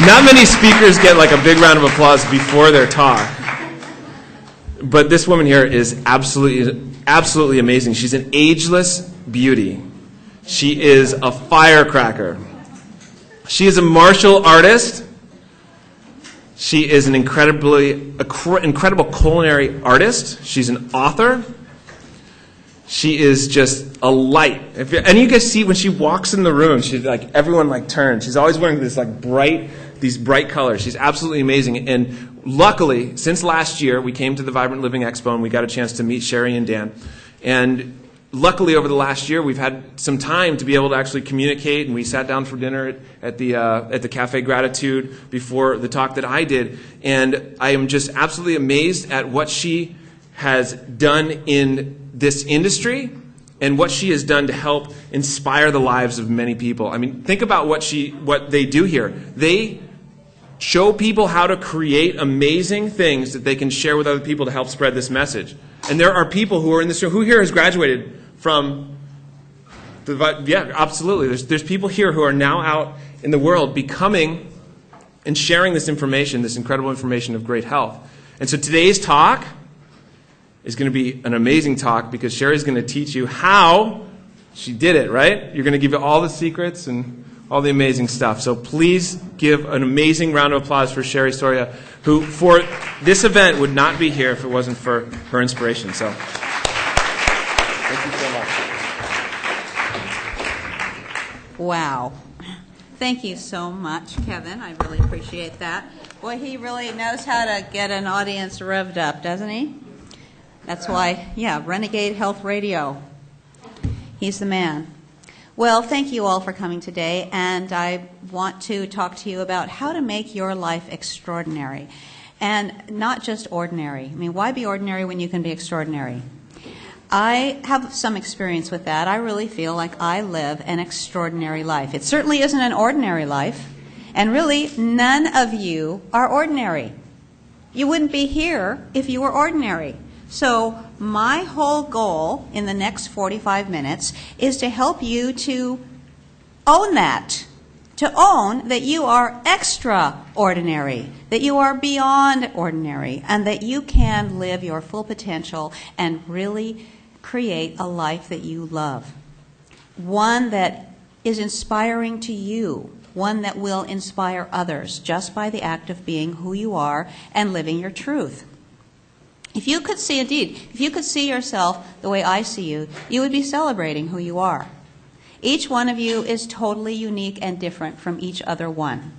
Not many speakers get like a big round of applause before their talk. But this woman here is absolutely amazing. She's an ageless beauty. She is a firecracker. She is a martial artist. She is an incredible culinary artist. She's an author. She is just a light. And you guys see when she walks in the room, she's like, everyone like turns. She's always wearing this like these bright colors. She's absolutely amazing. And luckily, since last year, we came to the Vibrant Living Expo and we got a chance to meet Cherie and Dan. And luckily, over the last year, we've had some time to be able to actually communicate. And we sat down for dinner at the Cafe Gratitude before the talk that I did. And I am just absolutely amazed at what she has done in this industry and what she has done to help inspire the lives of many people. I mean, think about what they do here. They show people how to create amazing things that they can share with other people to help spread this message. And there are people who are in this room. Who here has graduated from the... Yeah, absolutely. There's people here who are now out in the world becoming and sharing this information, this incredible information of great health. And so today's talk is going to be an amazing talk because Cherie's going to teach you how she did it, right? You're going to give you all the secrets and all the amazing stuff. So please give an amazing round of applause for Cherie Soria, who for this event would not be here if it wasn't for her inspiration. So thank you so much. Wow. Thank you so much, Kevin. I really appreciate that. Boy, he really knows how to get an audience revved up, doesn't he? That's why, yeah, Renegade Health Radio. He's the man. Well, thank you all for coming today, and I want to talk to you about how to make your life extraordinary, and not just ordinary. I mean, why be ordinary when you can be extraordinary? I have some experience with that. I really feel like I live an extraordinary life. It certainly isn't an ordinary life, and really, none of you are ordinary. You wouldn't be here if you were ordinary. So my whole goal in the next 45 minutes is to help you to own that, to own that you are extraordinary, that you are beyond ordinary, and that you can live your full potential and really create a life that you love, one that is inspiring to you, one that will inspire others just by the act of being who you are and living your truth. If you could see, indeed, if you could see yourself the way I see you, you would be celebrating who you are. Each one of you is totally unique and different from each other one.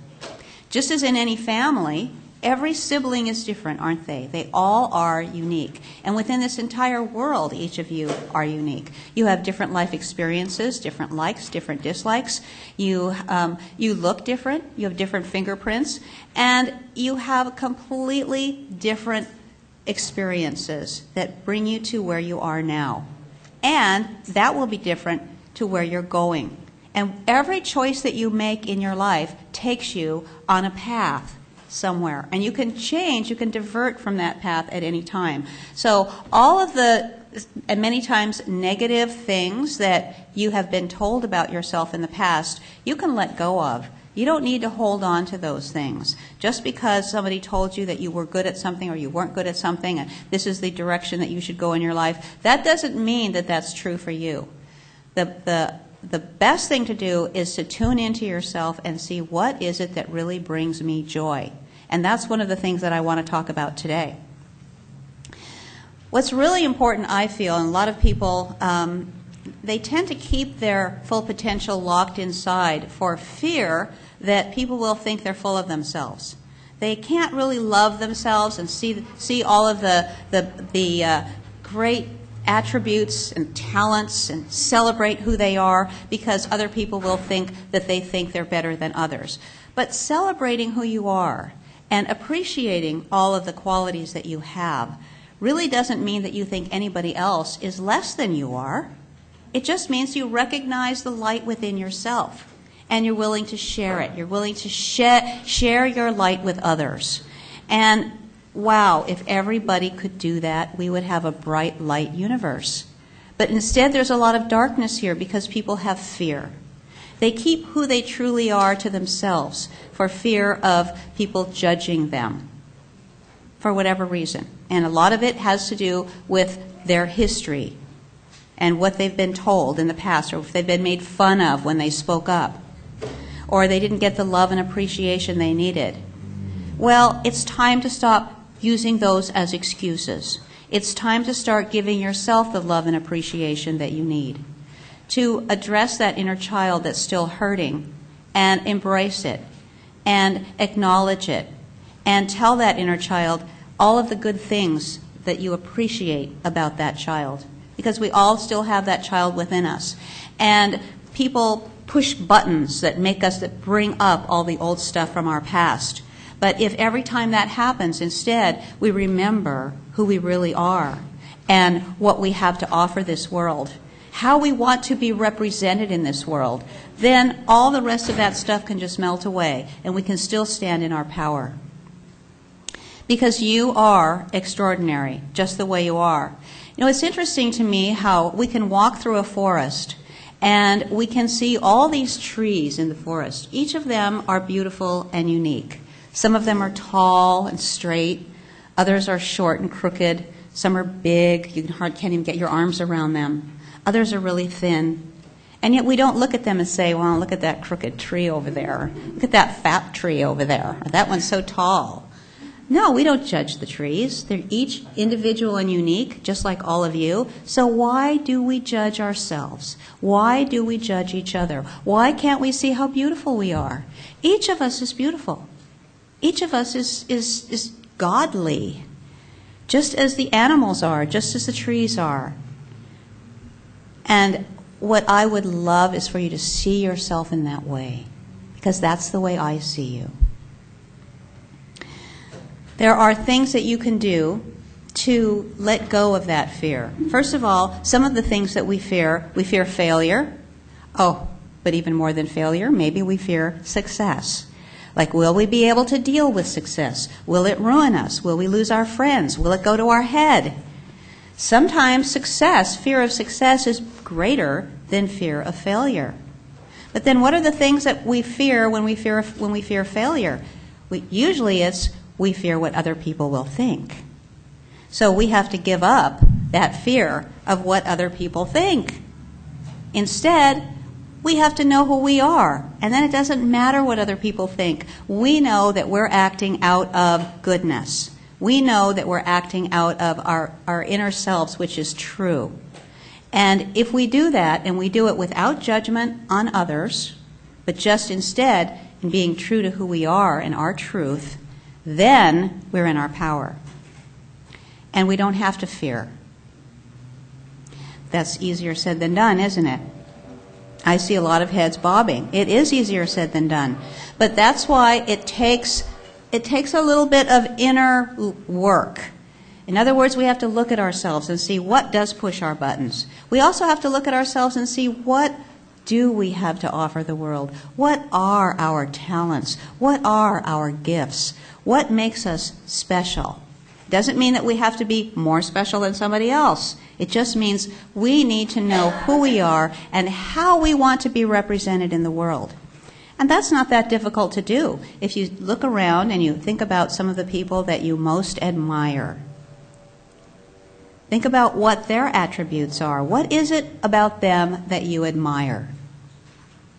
Just as in any family, every sibling is different, aren't they? They all are unique. And within this entire world, each of you are unique. You have different life experiences, different likes, different dislikes. You look different. You have different fingerprints. And you have completely different experiences that bring you to where you are now. And that will be different to where you're going. And every choice that you make in your life takes you on a path somewhere. And you can change, you can divert from that path at any time. So all of the, and many times, negative things that you have been told about yourself in the past, you can let go of. You don't need to hold on to those things. Just because somebody told you that you were good at something or you weren't good at something and this is the direction that you should go in your life, that doesn't mean that that's true for you. The best thing to do is to tune into yourself and see what is it that really brings me joy. And that's one of the things that I want to talk about today. What's really important, I feel, and a lot of people, they tend to keep their full potential locked inside for fear that people will think they're full of themselves. They can't really love themselves and see all of the great attributes and talents and celebrate who they are because other people will think that they think they're better than others. But celebrating who you are and appreciating all of the qualities that you have really doesn't mean that you think anybody else is less than you are. It just means you recognize the light within yourself and you're willing to share it. You're willing to share your light with others. And wow, if everybody could do that, we would have a bright light universe. But instead there's a lot of darkness here because people have fear. They keep who they truly are to themselves for fear of people judging them for whatever reason. And a lot of it has to do with their history and what they've been told in the past, or if they've been made fun of when they spoke up, or they didn't get the love and appreciation they needed. Well, it's time to stop using those as excuses. It's time to start giving yourself the love and appreciation that you need, to address that inner child that's still hurting and embrace it and acknowledge it and tell that inner child all of the good things that you appreciate about that child, because we all still have that child within us. And people push buttons that bring up all the old stuff from our past. But if every time that happens, instead, we remember who we really are and what we have to offer this world, how we want to be represented in this world, then all the rest of that stuff can just melt away and we can still stand in our power. Because you are extraordinary, just the way you are. You know, it's interesting to me how we can walk through a forest and we can see all these trees in the forest. Each of them are beautiful and unique. Some of them are tall and straight. Others are short and crooked. Some are big. You can't even get your arms around them. Others are really thin. And yet we don't look at them and say, well, look at that crooked tree over there. Look at that fat tree over there. Or that one's so tall. No, we don't judge the trees. They're each individual and unique, just like all of you. So why do we judge ourselves? Why do we judge each other? Why can't we see how beautiful we are? Each of us is beautiful. Each of us is godly, just as the animals are, just as the trees are. And what I would love is for you to see yourself in that way, because that's the way I see you. There are things that you can do to let go of that fear. First of all, some of the things that we fear failure. Oh, but even more than failure, maybe we fear success. Like, will we be able to deal with success? Will it ruin us? Will we lose our friends? Will it go to our head? Sometimes fear of success is greater than fear of failure. But then what are the things that we fear when we fear failure? Usually we fear what other people will think. So we have to give up that fear of what other people think. Instead, we have to know who we are. And then it doesn't matter what other people think. We know that we're acting out of goodness. We know that we're acting out of our inner selves, which is true. And if we do that, and we do it without judgment on others, but just instead in being true to who we are and our truth, then we're in our power. And we don't have to fear. That's easier said than done, isn't it? I see a lot of heads bobbing. It is easier said than done. But that's why it takes a little bit of inner work. In other words, we have to look at ourselves and see what does push our buttons. We also have to look at ourselves and see what do we have to offer the world? What are our talents? What are our gifts? What makes us special? Doesn't mean that we have to be more special than somebody else. It just means we need to know who we are and how we want to be represented in the world. And that's not that difficult to do. If you look around and you think about some of the people that you most admire, think about what their attributes are. What is it about them that you admire?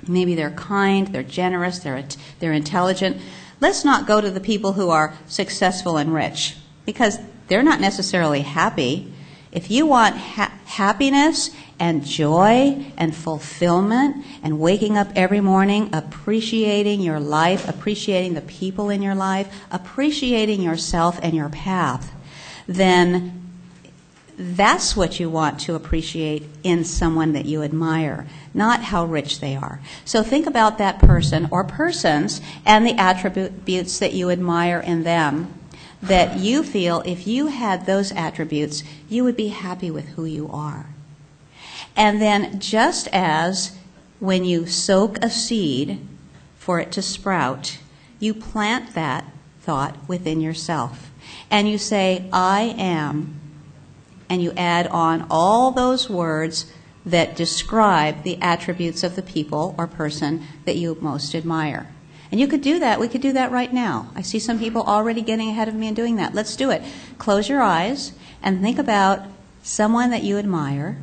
Maybe they're kind, they're generous, they're intelligent. Let's not go to the people who are successful and rich, because they're not necessarily happy. If you want happiness and joy and fulfillment and waking up every morning appreciating your life, appreciating the people in your life, appreciating yourself and your path, then that's what you want to appreciate in someone that you admire, not how rich they are. So think about that person or persons and the attributes that you admire in them, that you feel if you had those attributes, you would be happy with who you are. And then just as when you soak a seed for it to sprout, you plant that thought within yourself. And you say, I am, and you add on all those words that describe the attributes of the people or person that you most admire. And you could do that. We could do that right now. I see some people already getting ahead of me and doing that. Let's do it. Close your eyes and think about someone that you admire,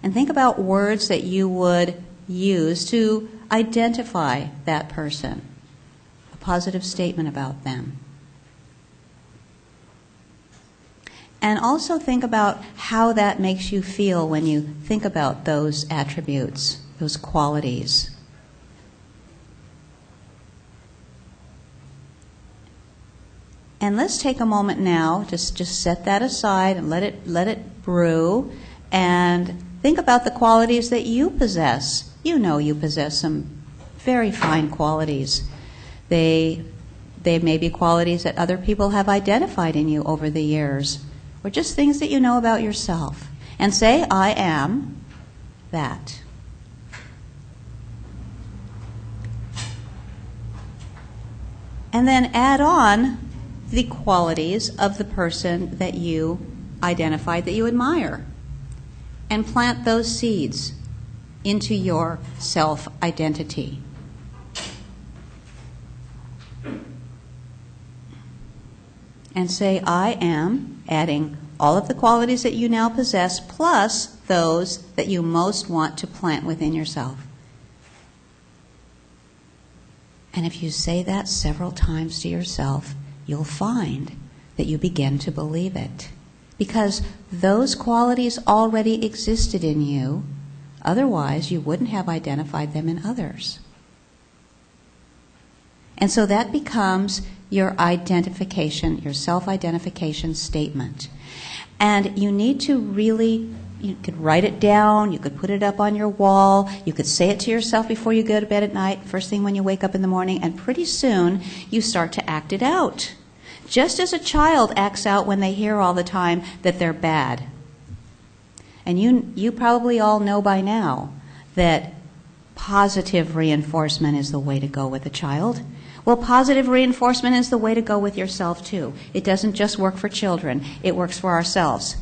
and think about words that you would use to identify that person, a positive statement about them. And also think about how that makes you feel when you think about those attributes, those qualities. And let's take a moment now, just set that aside and let it brew, and think about the qualities that you possess. You know you possess some very fine qualities. They may be qualities that other people have identified in you over the years, or just things that you know about yourself. And say, I am that. And then add on the qualities of the person that you identified, that you admire, and plant those seeds into your self-identity. And say, I am, adding all of the qualities that you now possess, plus those that you most want to plant within yourself. And if you say that several times to yourself, you'll find that you begin to believe it. Because those qualities already existed in you, otherwise you wouldn't have identified them in others. And so that becomes your identification, your self-identification statement. And you need to really, you could write it down, you could put it up on your wall, you could say it to yourself before you go to bed at night, first thing when you wake up in the morning, and pretty soon you start to act it out. Just as a child acts out when they hear all the time that they're bad. And you probably all know by now that positive reinforcement is the way to go with a child. Well, positive reinforcement is the way to go with yourself, too. It doesn't just work for children. It works for ourselves.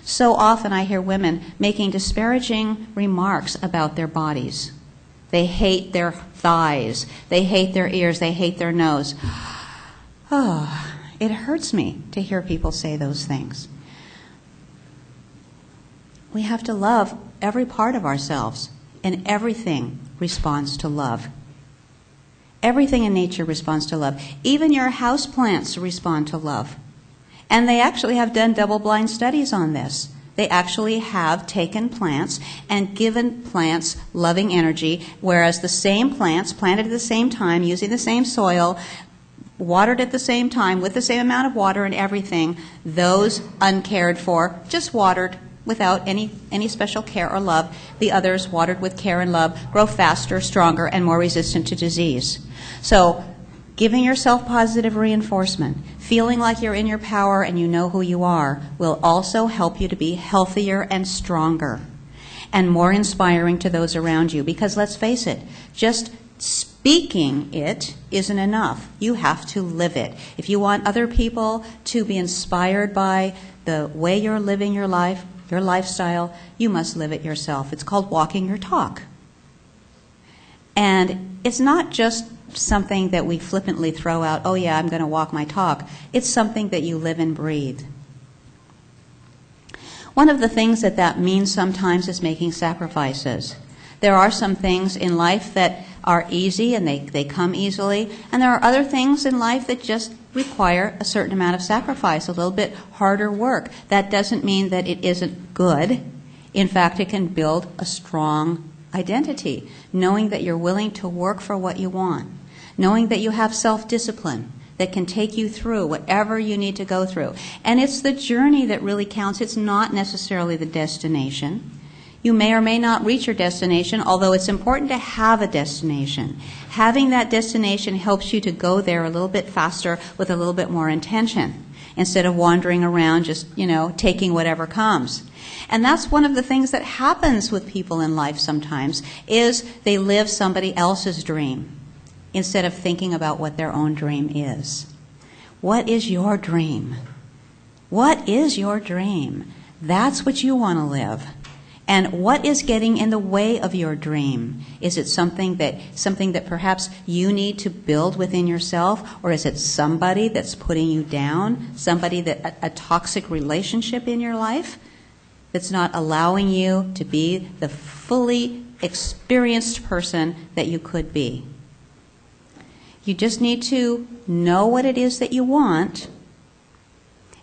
So often I hear women making disparaging remarks about their bodies. They hate their thighs. They hate their ears. They hate their nose. Oh, it hurts me to hear people say those things. We have to love every part of ourselves, and everything responds to love. Everything in nature responds to love. Even your houseplants respond to love. And they actually have done double-blind studies on this. They actually have taken plants and given plants loving energy, whereas the same plants, planted at the same time, using the same soil, watered at the same time, with the same amount of water and everything, those uncared for, just watered without any special care or love. The others, watered with care and love, grow faster, stronger, and more resistant to disease. So, giving yourself positive reinforcement, feeling like you're in your power and you know who you are, will also help you to be healthier and stronger and more inspiring to those around you. Because let's face it, just speaking it isn't enough. You have to live it. If you want other people to be inspired by the way you're living your life, your lifestyle, you must live it yourself. It's called walking your talk. And it's not just something that we flippantly throw out, oh yeah, I'm going to walk my talk. It's something that you live and breathe. One of the things that means sometimes is making sacrifices. There are some things in life that are easy and they come easily, and there are other things in life that just require a certain amount of sacrifice, a little bit harder work. That doesn't mean that it isn't good. In fact, it can build a strong identity, knowing that you're willing to work for what you want, knowing that you have self-discipline that can take you through whatever you need to go through. And it's the journey that really counts. It's not necessarily the destination. You may or may not reach your destination, although it's important to have a destination. Having that destination helps you to go there a little bit faster with a little bit more intention, instead of wandering around just, taking whatever comes. And that's one of the things that happens with people in life sometimes, is they live somebody else's dream instead of thinking about what their own dream is. What is your dream? What is your dream? That's what you want to live. And what is getting in the way of your dream? Is it something that perhaps you need to build within yourself, or is it somebody that's putting you down, a toxic relationship in your life that's not allowing you to be the fully experienced person that you could be? You just need to know what it is that you want,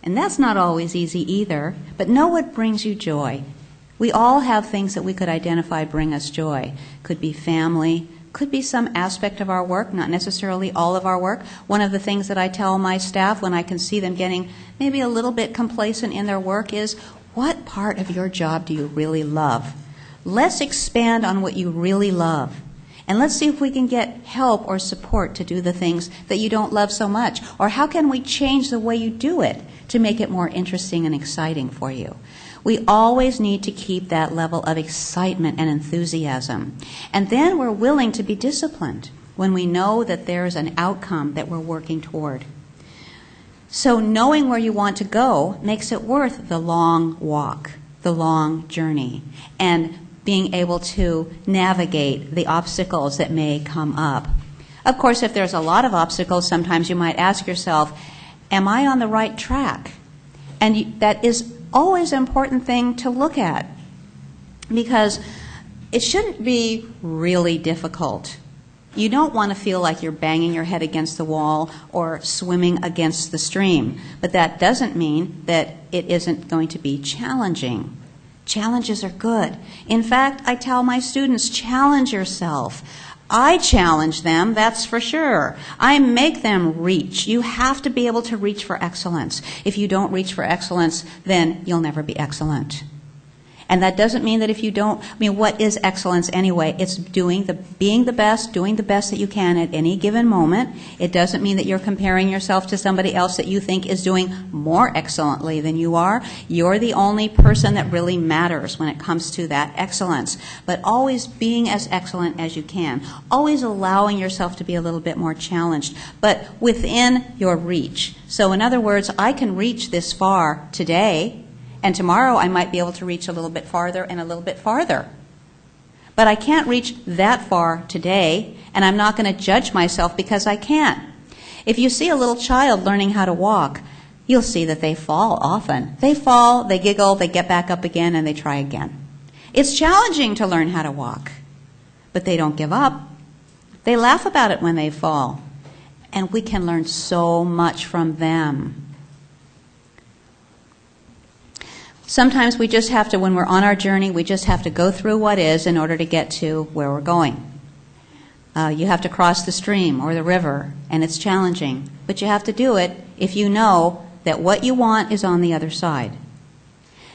and that's not always easy either, but know what brings you joy. We all have things that we could identify bring us joy. Could be family, could be some aspect of our work, not necessarily all of our work. One of the things that I tell my staff when I can see them getting maybe a little bit complacent in their work is, what part of your job do you really love? Let's expand on what you really love. And let's see if we can get help or support to do the things that you don't love so much. Or how can we change the way you do it to make it more interesting and exciting for you? We always need to keep that level of excitement and enthusiasm. And then we're willing to be disciplined when we know that there's an outcome that we're working toward. So knowing where you want to go makes it worth the long walk, the long journey, and being able to navigate the obstacles that may come up. Of course, if there's a lot of obstacles, sometimes you might ask yourself, am I on the right track? And that is always an important thing to look at, because it shouldn't be really difficult. You don't want to feel like you're banging your head against the wall or swimming against the stream, but that doesn't mean that it isn't going to be challenging. Challenges are good. In fact, I tell my students, challenge yourself. I challenge them, that's for sure. I make them reach. You have to be able to reach for excellence. If you don't reach for excellence, then you'll never be excellent. And that doesn't mean that if you don't, what is excellence anyway? It's being the best that you can at any given moment. It doesn't mean that you're comparing yourself to somebody else that you think is doing more excellently than you are. You're the only person that really matters when it comes to that excellence. But always being as excellent as you can. Always allowing yourself to be a little bit more challenged, but within your reach. So in other words, I can reach this far today, and tomorrow I might be able to reach a little bit farther and a little bit farther. But I can't reach that far today, and I'm not going to judge myself because I can't. If you see a little child learning how to walk, you'll see that they fall often. They fall, they giggle, they get back up again, and they try again. It's challenging to learn how to walk, but they don't give up. They laugh about it when they fall, and we can learn so much from them. Sometimes we just have to, when we're on our journey, we just have to go through what is in order to get to where we're going. You have to cross the stream or the river, and it's challenging. But you have to do it if you know that what you want is on the other side.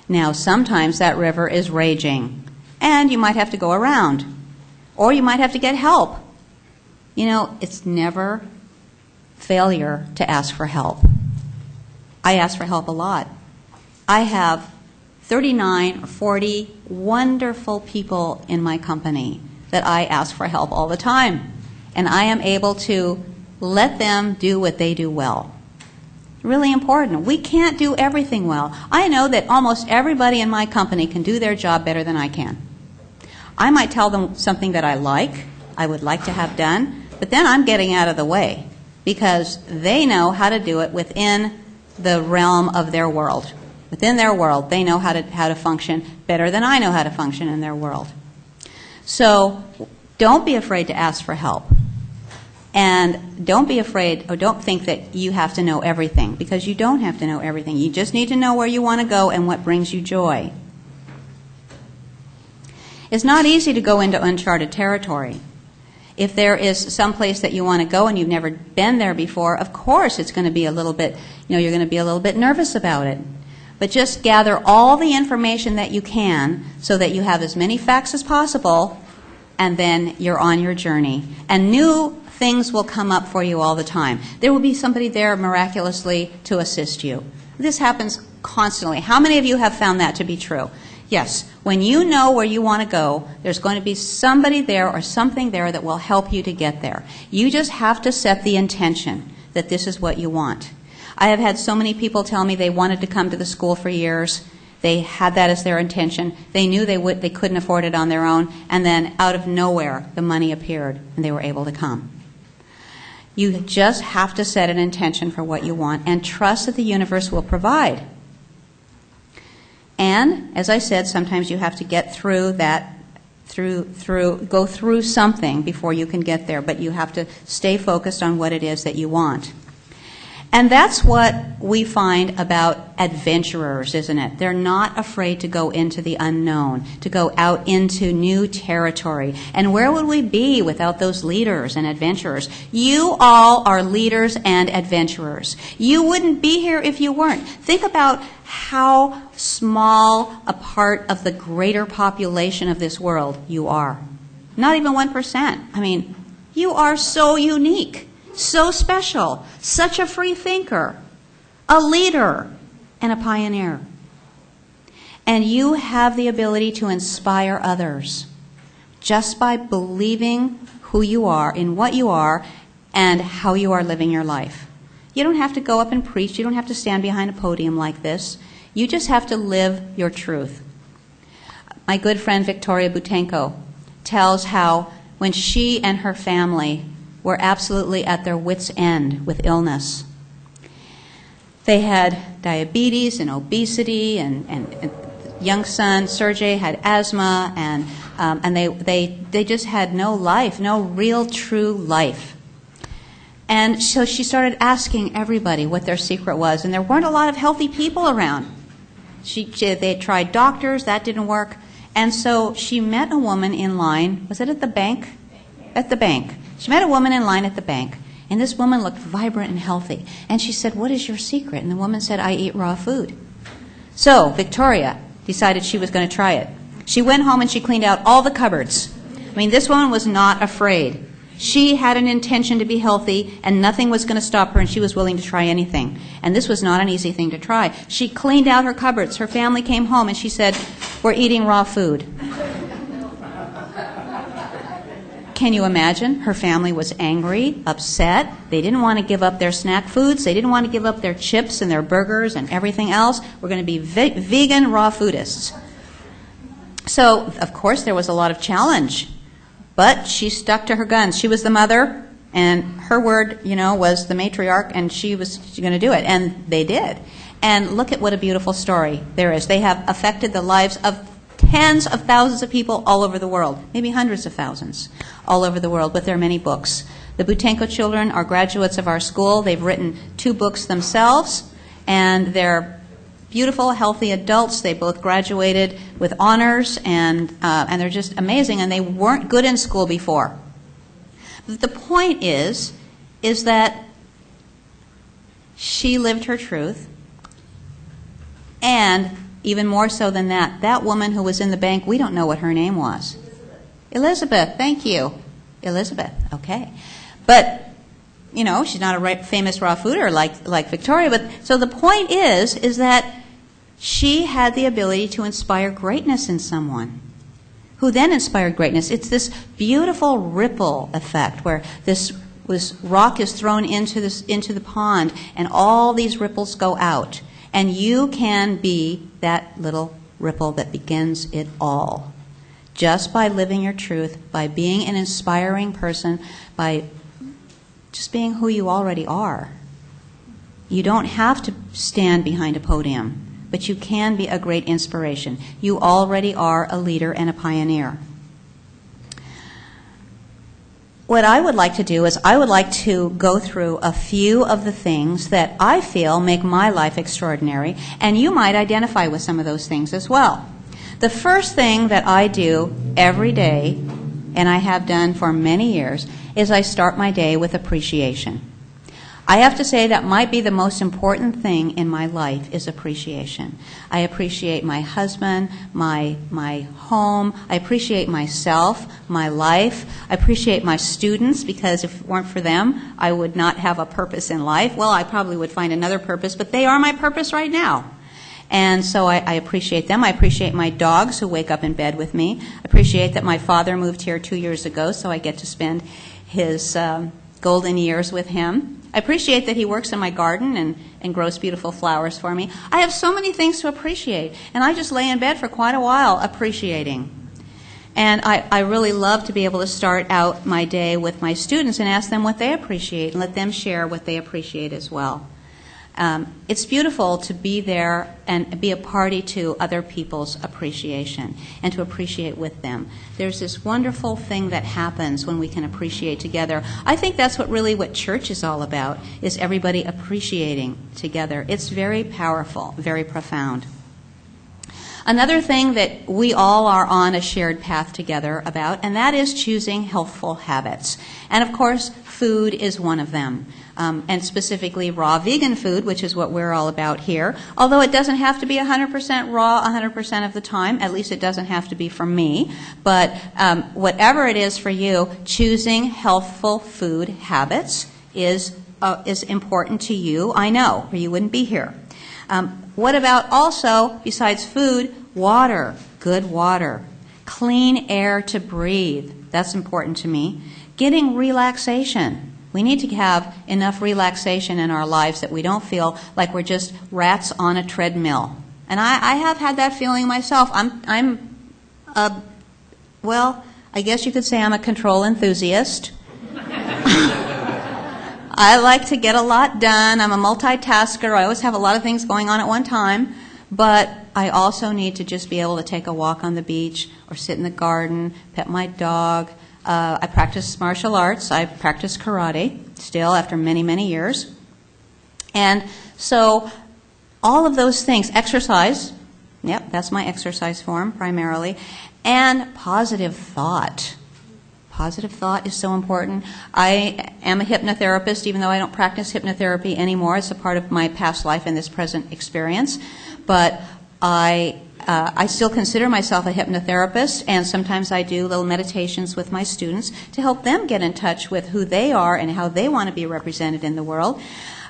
Now, sometimes that river is raging, and you might have to go around, or you might have to get help. It's never failure to ask for help. I ask for help a lot. I have 39 or 40 wonderful people in my company that I ask for help all the time. And I am able to let them do what they do well. Really important. We can't do everything well. I know that almost everybody in my company can do their job better than I can. I might tell them something that I would like to have done, but then I'm getting out of the way because they know how to do it within the realm of their world. Within their world, they know how to function better than I know how to function in their world. So don't be afraid to ask for help. And don't be afraid, or don't think that you have to know everything, because you don't have to know everything. You just need to know where you want to go and what brings you joy. It's not easy to go into uncharted territory. If there is some place that you want to go and you've never been there before, of course it's going to be a little bit, you're going to be a little bit nervous about it. But just gather all the information that you can so that you have as many facts as possible, and then you're on your journey. And new things will come up for you all the time. There will be somebody there miraculously to assist you. This happens constantly. How many of you have found that to be true? Yes. When you know where you want to go, there's going to be somebody there or something there that will help you to get there. You just have to set the intention that this is what you want. I have had so many people tell me they wanted to come to the school for years. They had that as their intention. They knew they couldn't afford it on their own, and then out of nowhere, the money appeared, and they were able to come. You just have to set an intention for what you want and trust that the universe will provide. And, as I said, sometimes you have to get through that, go through something before you can get there, but you have to stay focused on what it is that you want. And that's what we find about adventurers, isn't it? They're not afraid to go into the unknown, to go out into new territory. And where would we be without those leaders and adventurers? You all are leaders and adventurers. You wouldn't be here if you weren't. Think about how small a part of the greater population of this world you are. Not even 1%. I mean, you are so unique. So special, such a free thinker, a leader, and a pioneer. And you have the ability to inspire others just by believing who you are, in what you are, and how you are living your life. You don't have to go up and preach. You don't have to stand behind a podium like this. You just have to live your truth. My good friend Victoria Butenko tells how when she and her family were absolutely at their wits' end with illness. They had diabetes and obesity, and young son Sergey had asthma, and they just had no life, no real true life. And so she started asking everybody what their secret was, and there weren't a lot of healthy people around. They tried doctors, that didn't work, and so she met a woman in line. Was it at the bank? At the bank. She met a woman in line at the bank, and this woman looked vibrant and healthy. And she said, "What is your secret?" And the woman said, "I eat raw food." So Victoria decided she was going to try it. She went home and she cleaned out all the cupboards. I mean, this woman was not afraid. She had an intention to be healthy, and nothing was going to stop her, and she was willing to try anything. And this was not an easy thing to try. She cleaned out her cupboards. Her family came home, and she said, "We're eating raw food." Can you imagine? Her family was angry, upset. They didn't want to give up their snack foods. They didn't want to give up their chips and their burgers and everything else. We're going to be vegan raw foodists. So, of course, there was a lot of challenge. But she stuck to her guns. She was the mother, and her word, was the matriarch, and she was going to do it. And they did. And look at what a beautiful story there is. They have affected the lives of tens of thousands of people all over the world, maybe hundreds of thousands all over the world with their many books. The Butenko children are graduates of our school. They've written 2 books themselves, and they're beautiful, healthy adults. They both graduated with honors, and they're just amazing, and they weren't good in school before. But the point is that she lived her truth, and even more so than that, that woman who was in the bank, we don't know what her name was. Elizabeth, thank you. Elizabeth, okay. But, she's not a famous raw fooder like Victoria. But so the point is that she had the ability to inspire greatness in someone, who then inspired greatness. It's this beautiful ripple effect where this rock is thrown into the pond, and all these ripples go out. And you can be that little ripple that begins it all. Just by living your truth, by being an inspiring person, by just being who you already are. You don't have to stand behind a podium, but you can be a great inspiration. You already are a leader and a pioneer. What I would like to do is I would like to go through a few of the things that I feel make my life extraordinary, and you might identify with some of those things as well. The first thing that I do every day, and I have done for many years, is I start my day with appreciation. I have to say that might be the most important thing in my life is appreciation. I appreciate my husband, my home. I appreciate myself, my life. I appreciate my students, because if it weren't for them, I would not have a purpose in life. Well, I probably would find another purpose, but they are my purpose right now. And so I appreciate them. I appreciate my dogs who wake up in bed with me. I appreciate that my father moved here 2 years ago, so I get to spend his golden years with him. I appreciate that he works in my garden and grows beautiful flowers for me. I have so many things to appreciate, and I just lay in bed for quite a while appreciating. And I really love to be able to start out my day with my students and ask them what they appreciate and let them share what they appreciate as well. It's beautiful to be there and be a party to other people's appreciation and to appreciate with them. There's this wonderful thing that happens when we can appreciate together. I think that's what church is all about, is everybody appreciating together. It's very powerful, very profound. Another thing that we all are on a shared path together about, and that is choosing healthful habits. And of course, food is one of them. And specifically raw vegan food, which is what we're all about here. Although it doesn't have to be 100% raw 100% of the time, at least it doesn't have to be for me. But whatever it is for you, choosing healthful food habits is important to you, I know, or you wouldn't be here. What about also, besides food, water, good water, clean air to breathe, that's important to me. Getting relaxation. We need to have enough relaxation in our lives that we don't feel like we're just rats on a treadmill. And I have had that feeling myself. Well, I guess you could say I'm a control enthusiast. I like to get a lot done. I'm a multitasker. I always have a lot of things going on at one time. But I also need to just be able to take a walk on the beach or sit in the garden, pet my dog. I practice martial arts. I practice karate still after many, many years. And so all of those things, exercise, yep, that's my exercise form primarily, and positive thought. Positive thought is so important. I am a hypnotherapist, even though I don't practice hypnotherapy anymore. It's a part of my past life and this present experience. But I still consider myself a hypnotherapist, and sometimes I do little meditations with my students to help them get in touch with who they are and how they want to be represented in the world.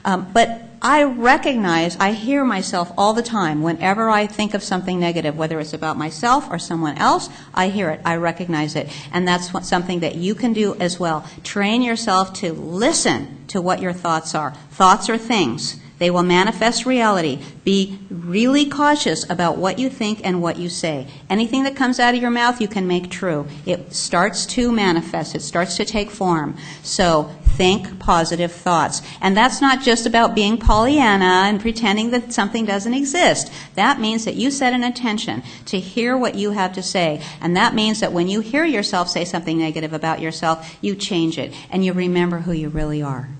But I recognize, I hear myself all the time. Whenever I think of something negative, whether it's about myself or someone else, I hear it, I recognize it. And that's something that you can do as well. Train yourself to listen to what your thoughts are. Thoughts are things. They will manifest reality. Be really cautious about what you think and what you say. Anything that comes out of your mouth you can make true. It starts to manifest. It starts to take form. So think positive thoughts. And that's not just about being Pollyanna and pretending that something doesn't exist. That means that you set an intention to hear what you have to say. And that means that when you hear yourself say something negative about yourself, you change it and you remember who you really are.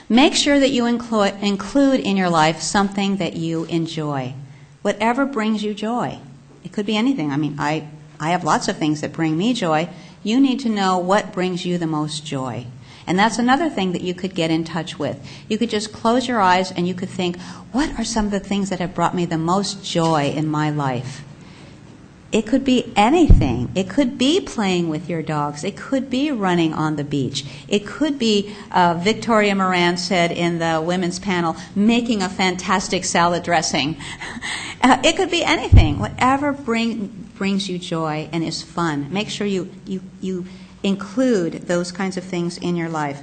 Make sure that you include in your life something that you enjoy. Whatever brings you joy. It could be anything. I mean, I have lots of things that bring me joy. You need to know what brings you the most joy. And that's another thing that you could get in touch with. You could just close your eyes and you could think, what are some of the things that have brought me the most joy in my life? It could be anything. It could be playing with your dogs. It could be running on the beach. It could be, Victoria Moran said in the women's panel, making a fantastic salad dressing. It could be anything. Whatever brings you joy and is fun. Make sure you include those kinds of things in your life.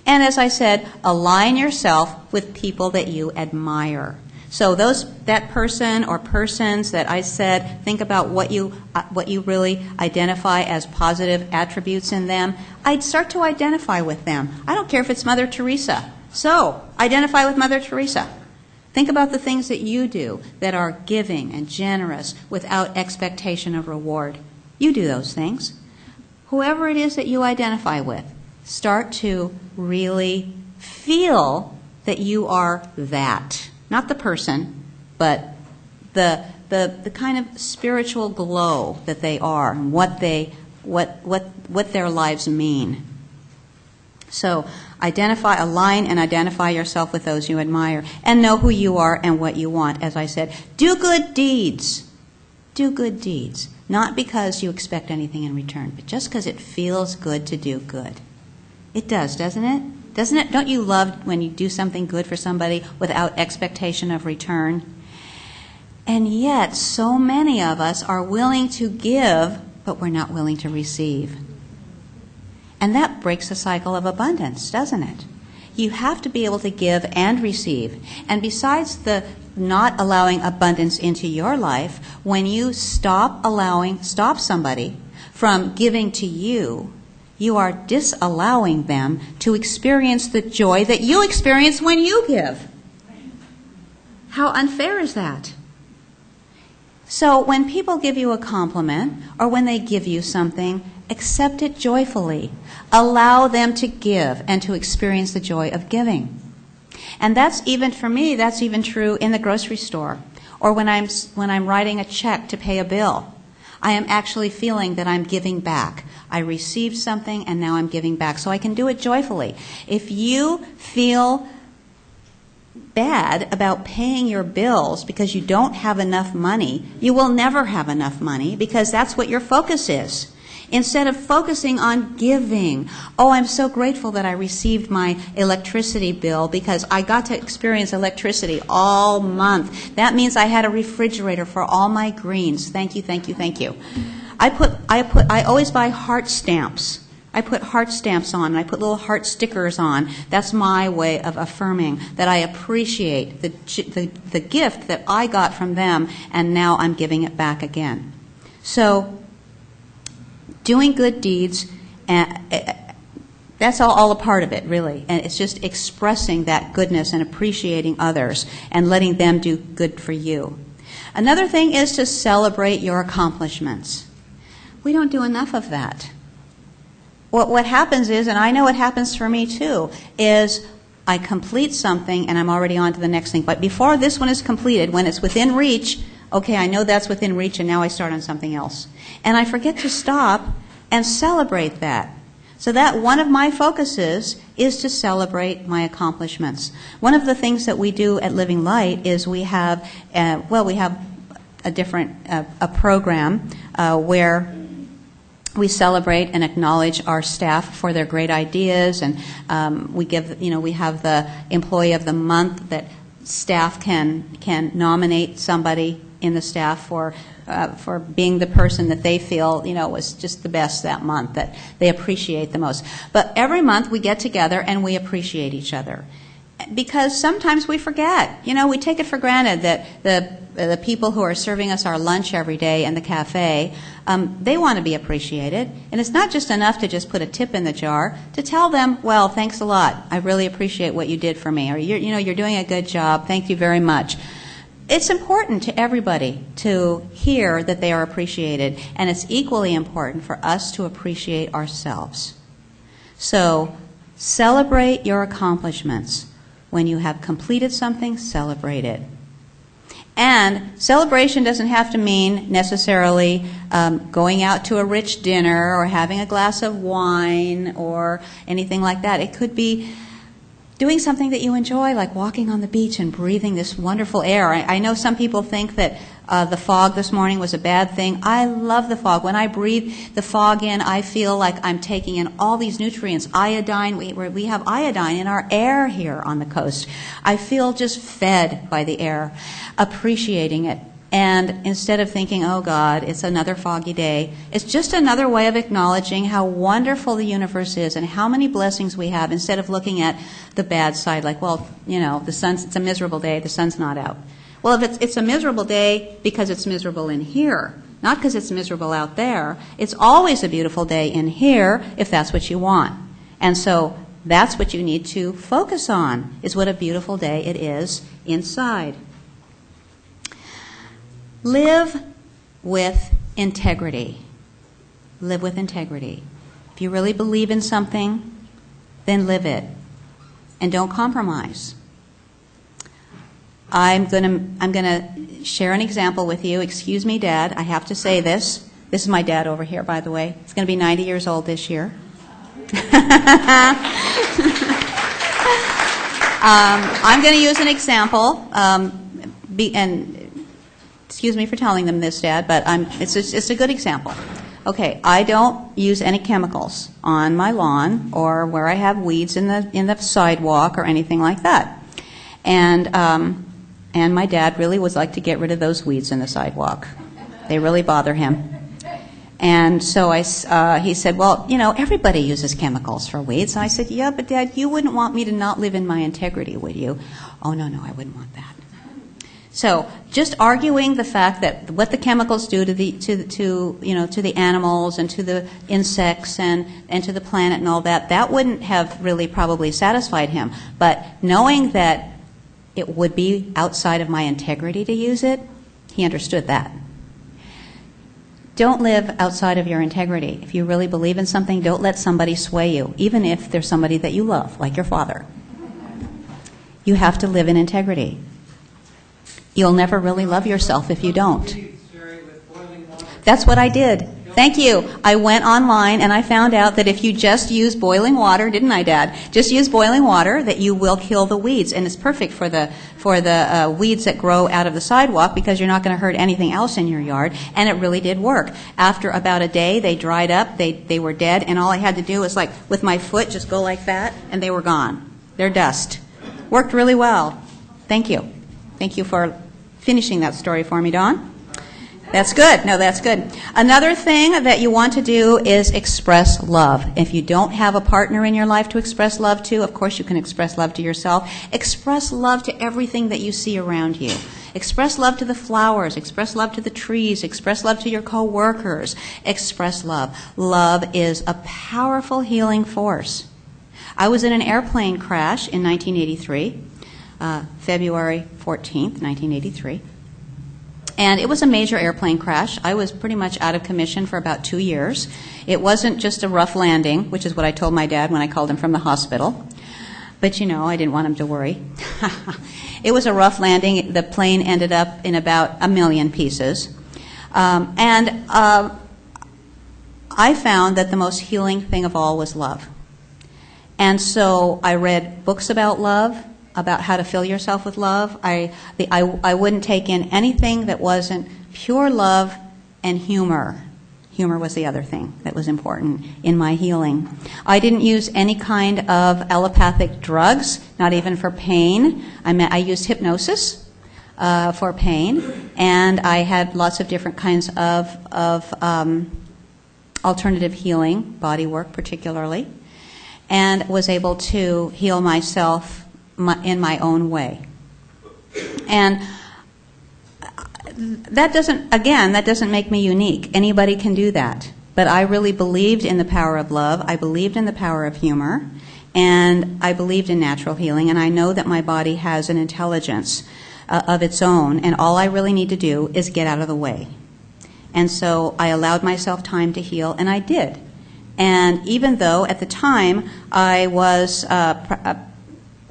And as I said, align yourself with people that you admire. So that person or persons that I said, think about what you really identify as positive attributes in them. I'd start to identify with them. I don't care if it's Mother Teresa. So identify with Mother Teresa. Think about the things that you do that are giving and generous without expectation of reward. You do those things. Whoever it is that you identify with, start to really feel that you are that. Not the person, but the kind of spiritual glow that they are and what their lives mean. So align and identify yourself with those you admire and know who you are and what you want. As I said, do good deeds. Do good deeds. Not because you expect anything in return, but just because it feels good to do good. It does, doesn't it? Doesn't it? Don't you love when you do something good for somebody without expectation of return? And yet, so many of us are willing to give, but we're not willing to receive. And that breaks the cycle of abundance, doesn't it? You have to be able to give and receive. And besides the not allowing abundance into your life, when you stop somebody from giving to you, you are disallowing them to experience the joy that you experience when you give. How unfair is that? So when people give you a compliment or when they give you something, accept it joyfully. Allow them to give and to experience the joy of giving. And that's even, for me, that's even true in the grocery store or when I'm writing a check to pay a bill. I am actually feeling that I'm giving back. I received something and now I'm giving back. So I can do it joyfully. If you feel bad about paying your bills because you don't have enough money, you will never have enough money because that's what your focus is. Instead of focusing on giving, oh, I'm so grateful that I received my electricity bill because I got to experience electricity all month. That means I had a refrigerator for all my greens. Thank you, thank you, thank you. I always buy heart stamps. I put heart stamps on, and I put little heart stickers on. That's my way of affirming that I appreciate the gift that I got from them, and now I'm giving it back again. So, doing good deeds, that's all a part of it, really. And it's just expressing that goodness and appreciating others and letting them do good for you. Another thing is to celebrate your accomplishments. We don't do enough of that. What happens is, and I know it happens for me too, is I complete something and I'm already on to the next thing. But before this one is completed, when it's within reach, okay, I know that's within reach and now I start on something else. And I forget to stop and celebrate that. So that one of my focuses is to celebrate my accomplishments. One of the things that we do at Living Light is we have a different a program where we celebrate and acknowledge our staff for their great ideas, and we have the Employee of the Month that staff can nominate somebody in the staff for being the person that they feel was just the best that month, that they appreciate the most. But every month we get together and we appreciate each other. Because sometimes we forget. We take it for granted that the people who are serving us our lunch every day in the cafe, they want to be appreciated. And it's not just enough to just put a tip in the jar. To tell them, well, thanks a lot. I really appreciate what you did for me. Or, you're doing a good job. Thank you very much. It's important to everybody to hear that they are appreciated. And it's equally important for us to appreciate ourselves. So, celebrate your accomplishments. When you have completed something, celebrate it. And celebration doesn't have to mean necessarily going out to a rich dinner or having a glass of wine or anything like that. It could be doing something that you enjoy, like walking on the beach and breathing this wonderful air. I know some people think that the fog this morning was a bad thing. I love the fog. When I breathe the fog in, I feel like I'm taking in all these nutrients. Iodine, we have iodine in our air here on the coast. I feel just fed by the air, appreciating it. And instead of thinking, oh God, it's another foggy day, it's just another way of acknowledging how wonderful the universe is and how many blessings we have, instead of looking at the bad side, like, well, it's a miserable day, the sun's not out. Well, if it's a miserable day because it's miserable in here, not because it's miserable out there, it's always a beautiful day in here if that's what you want. And so that's what you need to focus on, is what a beautiful day it is inside. Live with integrity. Live with integrity. If you really believe in something, then live it. And don't compromise. I'm gonna share an example with you. Excuse me, Dad, I have to say this. This is my dad over here, by the way. He's going to be 90 years old this year. I'm going to use an example, and excuse me for telling them this, Dad, but it's a good example. Okay, I don't use any chemicals on my lawn or where I have weeds in the sidewalk or anything like that. And my dad really would like to get rid of those weeds in the sidewalk. They really bother him. And so he said, well, you know, everybody uses chemicals for weeds. And I said, yeah, but Dad, you wouldn't want me to not live in my integrity, would you? Oh, no, I wouldn't want that. So just arguing the fact that what the chemicals do to the animals and to the insects and to the planet and all that, that wouldn't have really probably satisfied him. But knowing that it would be outside of my integrity to use it, he understood that. Don't live outside of your integrity. If you really believe in something, don't let somebody sway you, even if there's somebody that you love, like your father. You have to live in integrity. You'll never really love yourself if you don't. That's what I did. Thank you. I went online and I found out that if you just use boiling water, didn't I, Dad? Just use boiling water, that you will kill the weeds. And it's perfect for the weeds that grow out of the sidewalk, because you're not going to hurt anything else in your yard. And it really did work. After about a day, they dried up. They were dead. And all I had to do was, like, with my foot, just go like that, and they were gone. They're dust. Worked really well. Thank you. Thank you for finishing that story for me, Dawn. That's good. No, that's good. Another thing that you want to do is express love. If you don't have a partner in your life to express love to, of course you can express love to yourself. Express love to everything that you see around you. Express love to the flowers. Express love to the trees. Express love to your co-workers. Express love. Love is a powerful healing force. I was in an airplane crash in 1983, February 14th, 1983. And it was a major airplane crash. I was pretty much out of commission for about 2 years. It wasn't just a rough landing, which is what I told my dad when I called him from the hospital. But, you know, I didn't want him to worry. It was a rough landing. The plane ended up in about 1 million pieces. I found that the most healing thing of all was love. And so I read books about love, about how to fill yourself with love. I wouldn't take in anything that wasn't pure love and humor. Humor was the other thing that was important in my healing. I didn't use any kind of allopathic drugs, not even for pain. I used hypnosis for pain, and I had lots of different kinds of alternative healing, body work particularly, and was able to heal myself in my own way. And that doesn't make me unique. Anybody can do that. But I really believed in the power of love. I believed in the power of humor. And I believed in natural healing. And I know that my body has an intelligence of its own. And all I really need to do is get out of the way. And so I allowed myself time to heal, and I did. And even though at the time I was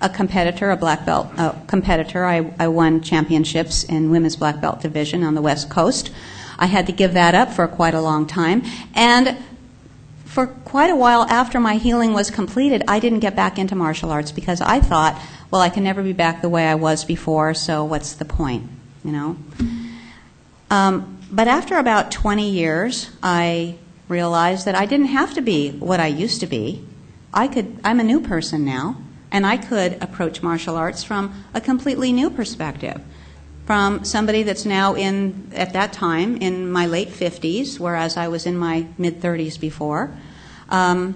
a competitor, a black belt competitor. I won championships in women's black belt division on the West Coast. I had to give that up for quite a long time. And for quite a while after my healing was completed, I didn't get back into martial arts because I thought, well, I can never be back the way I was before, so what's the point, you know? But after about 20 years, I realized that I didn't have to be what I used to be. I'm a new person now. And I could approach martial arts from a completely new perspective, from somebody that's now at that time, in my late 50s, whereas I was in my mid-30s before. I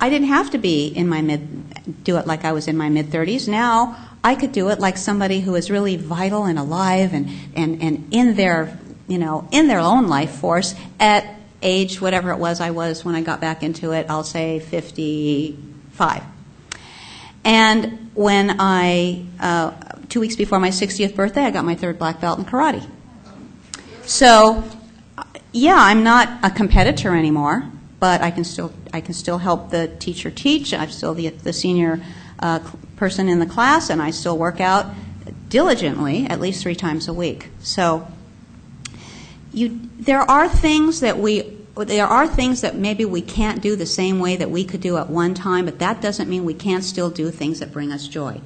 didn't have to do it like I was in my mid-30s. Now I could do it like somebody who is really vital and alive and in their, in their own life force at age, whatever it was I was when I got back into it, I'll say 55. And when 2 weeks before my 60th birthday, I got my 3rd black belt in karate. So, yeah, I'm not a competitor anymore, but I can still help the teacher teach. I'm still the senior person in the class, and I still work out diligently at least 3 times a week. So, there are things that maybe we can't do the same way that we could do at one time, but that doesn't mean we can't still do things that bring us joy.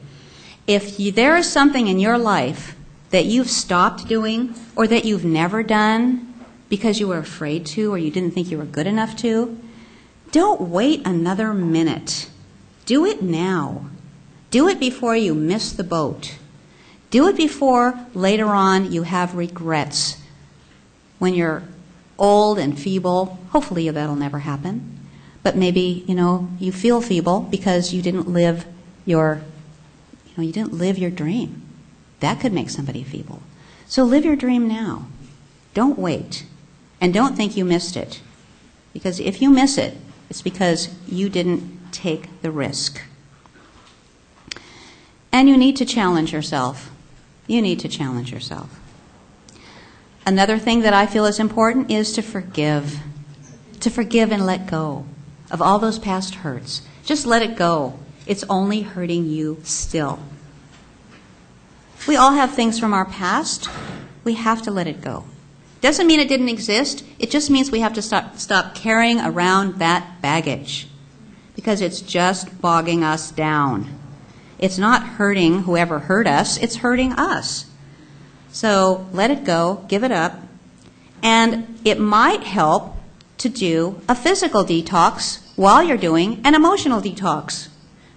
If there is something in your life that you've stopped doing or that you've never done because you were afraid to or you didn't think you were good enough to, don't wait another minute. Do it now. Do it before you miss the boat. Do it before later on you have regrets when you're old and feeble. Hopefully that'll never happen. But maybe, you feel feeble because you didn't live your dream. That could make somebody feeble. So live your dream now. Don't wait. And don't think you missed it. Because if you miss it, it's because you didn't take the risk. And you need to challenge yourself. You need to challenge yourself. Another thing that I feel is important is to forgive. To forgive and let go of all those past hurts. Just let it go. It's only hurting you still. We all have things from our past. We have to let it go. Doesn't mean it didn't exist. It just means we have to stop carrying around that baggage because it's just bogging us down. It's not hurting whoever hurt us. It's hurting us. So let it go. Give it up. And it might help to do a physical detox while you're doing an emotional detox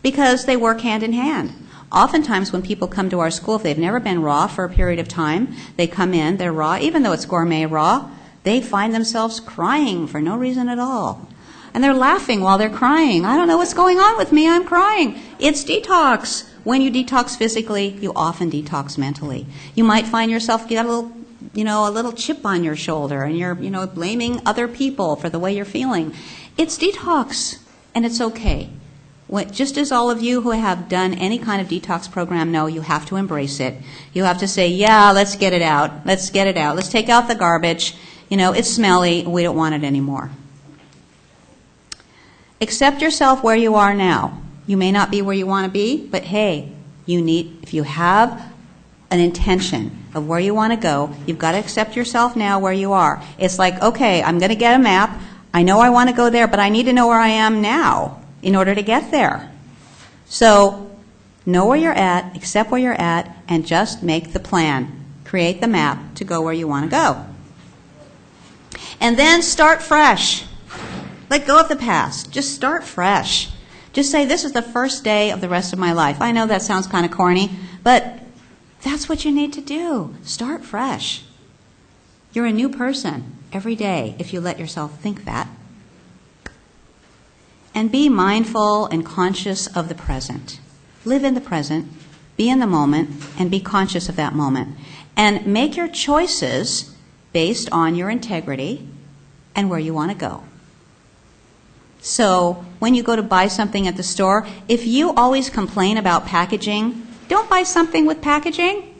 because they work hand in hand. Oftentimes when people come to our school, if they've never been raw for a period of time, they come in, they're raw, even though it's gourmet raw, they find themselves crying for no reason at all. And they're laughing while they're crying. I don't know what's going on with me, I'm crying. It's detox. When you detox physically, you often detox mentally. You might find yourself get a little chip on your shoulder and you're, blaming other people for the way you're feeling. It's detox, and it's okay. Just as all of you who have done any kind of detox program know, you have to embrace it. You have to say, yeah, let's get it out. Let's get it out. Let's take out the garbage. It's smelly. We don't want it anymore. Accept yourself where you are now. You may not be where you want to be, but hey, if you have an intention of where you want to go, you've got to accept yourself now where you are. It's like, okay, I'm going to get a map. I know I want to go there, but I need to know where I am now in order to get there. So know where you're at, accept where you're at, and just make the plan. Create the map to go where you want to go. And then start fresh. Let go of the past. Just start fresh. Just say, this is the first day of the rest of my life. I know that sounds kind of corny, but that's what you need to do. Start fresh. You're a new person every day if you let yourself think that. And be mindful and conscious of the present. Live in the present, be in the moment, and be conscious of that moment. And make your choices based on your integrity and where you want to go. So when you go to buy something at the store, if you always complain about packaging, don't buy something with packaging.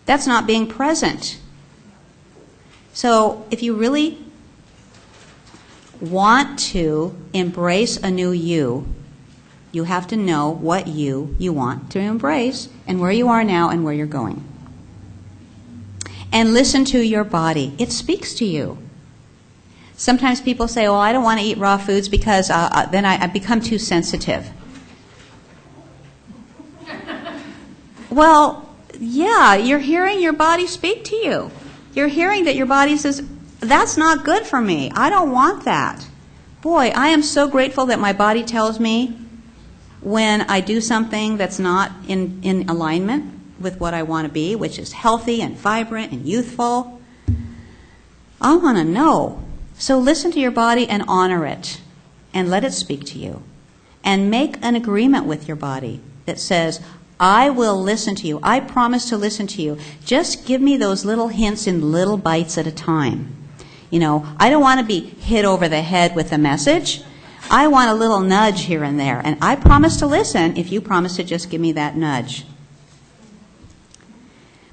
That's not being present. So if you really want to embrace a new you, you have to know what you want to embrace and where you are now and where you're going. And listen to your body. It speaks to you. Sometimes people say, I don't want to eat raw foods because then I become too sensitive. Well, yeah, you're hearing your body speak to you. You're hearing that your body says, that's not good for me. I don't want that. Boy, I am so grateful that my body tells me when I do something that's not in alignment with what I want to be, which is healthy and vibrant and youthful. I want to know. So listen to your body and honor it and let it speak to you. And make an agreement with your body that says, I will listen to you. I promise to listen to you. Just give me those little hints in little bites at a time. I don't want to be hit over the head with a message. I want a little nudge here and there. And I promise to listen if you promise to just give me that nudge.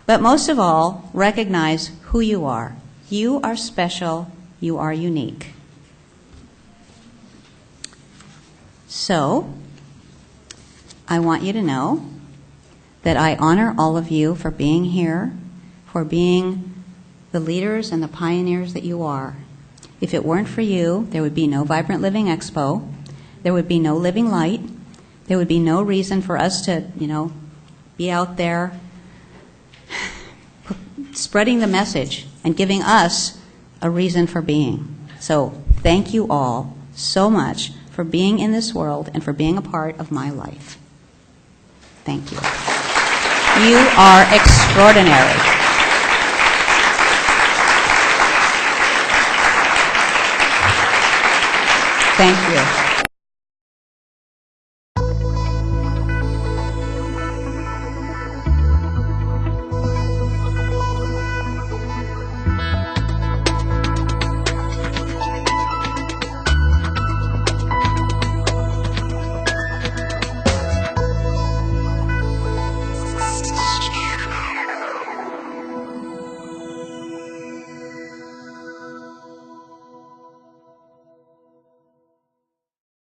But most of all, recognize who you are. You are special. You are unique. So, I want you to know that I honor all of you for being here, for being the leaders and the pioneers that you are. If it weren't for you, there would be no Vibrant Living Expo. There would be no Living Light. There would be no reason for us to, be out there spreading the message and giving us a reason for being. So thank you all so much for being in this world and for being a part of my life. Thank you. You are extraordinary. Thank you.